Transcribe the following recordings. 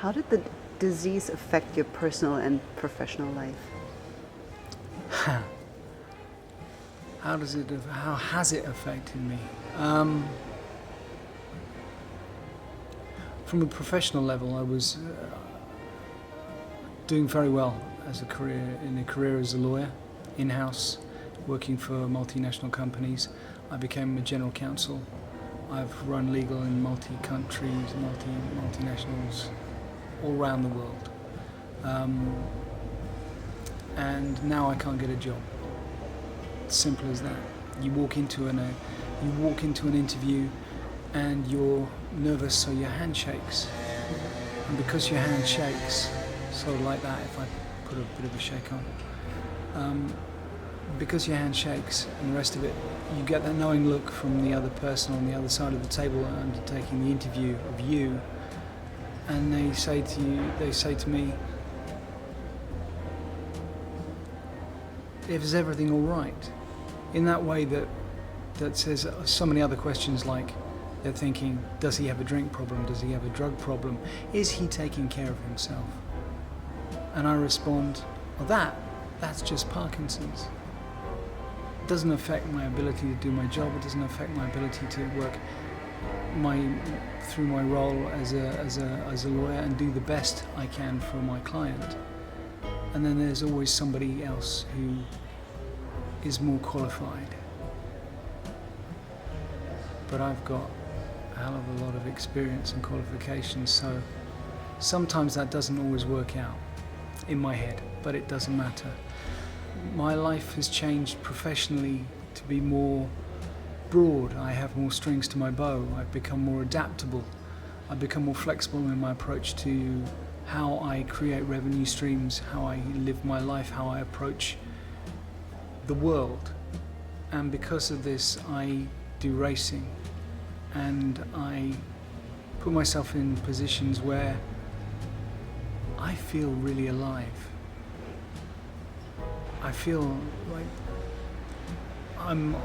How did the disease affect your personal and professional life? How has it affected me? From a professional level, I was doing very well as a career as a lawyer, in-house, working for multinational companies. I became a general counsel. I've run legal in multi-countries, multinationals all around the world. And now I can't get a job. Simple as that. You walk into an interview and you're nervous, so your hand shakes. And because your hand shakes, sort of like that, if I put a bit of a shake on, because your hand shakes and the rest of it, you get that knowing look from the other person on the other side of the table undertaking the interview of you, and they say to me, is everything all right? In that way that says so many other questions, like they're thinking, does he have a drink problem? Does he have a drug problem? Is he taking care of himself? And I respond, well, that's just Parkinson's. It doesn't affect my ability to do my job. It doesn't affect my ability to work through my role as a lawyer and do the best I can for my client. And then there's always somebody else who is more qualified. But I've got a hell of a lot of experience and qualifications, so sometimes that doesn't always work out in my head, but it doesn't matter. My life has changed professionally to be more broad. I have more strings to my bow. I've become more adaptable. I've become more flexible in my approach to how I create revenue streams, how I live my life, how I approach the world. And because of this, I do racing, and I put myself in positions where I feel really alive. I feel like I'm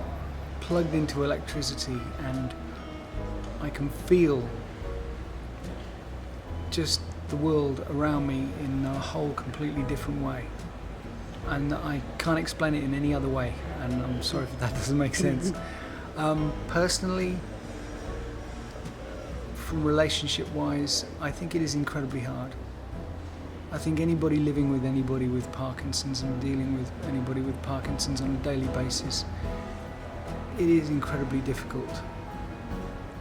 plugged into electricity, and I can feel just the world around me in a whole completely different way. And I can't explain it in any other way, and I'm sorry if that doesn't make sense. Personally, from relationship-wise, I think it is incredibly hard. I think anybody living with anybody with Parkinson's and dealing with anybody with Parkinson's on a daily basis, it is incredibly difficult.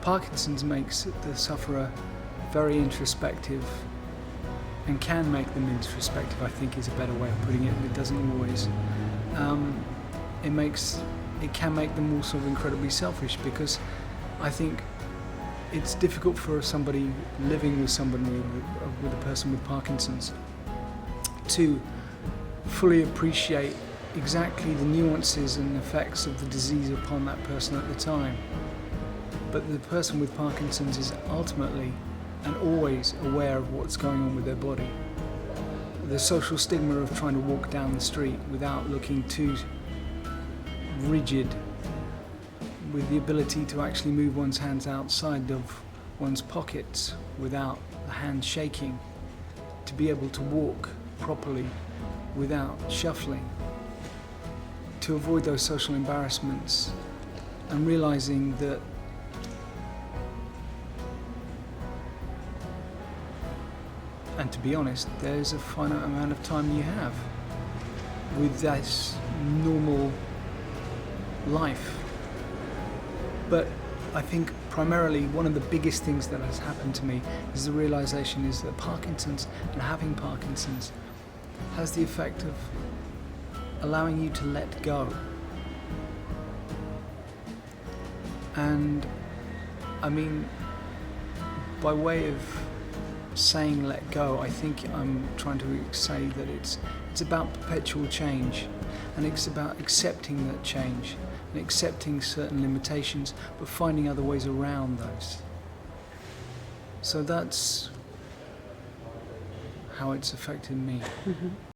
Parkinson's makes the sufferer very introspective, and can make them introspective, I think is a better way of putting it, but it doesn't always. It can make them also incredibly selfish, because I think it's difficult for somebody living with somebody with a person with Parkinson's to fully appreciate exactly the nuances and effects of the disease upon that person at the time. But the person with Parkinson's is ultimately and always aware of what's going on with their body. The social stigma of trying to walk down the street without looking too rigid, with the ability to actually move one's hands outside of one's pockets without the hand shaking, to be able to walk properly without shuffling, to avoid those social embarrassments, and realizing that and to be honest, there's a finite amount of time you have with this normal life. But I think primarily one of the biggest things that has happened to me is the realization is that Parkinson's and having Parkinson's has the effect of allowing you to let go. And I mean, by way of saying let go, I think I'm trying to say that it's about perpetual change, and it's about accepting that change and accepting certain limitations, but finding other ways around those. So that's how it's affected me. Mm-hmm.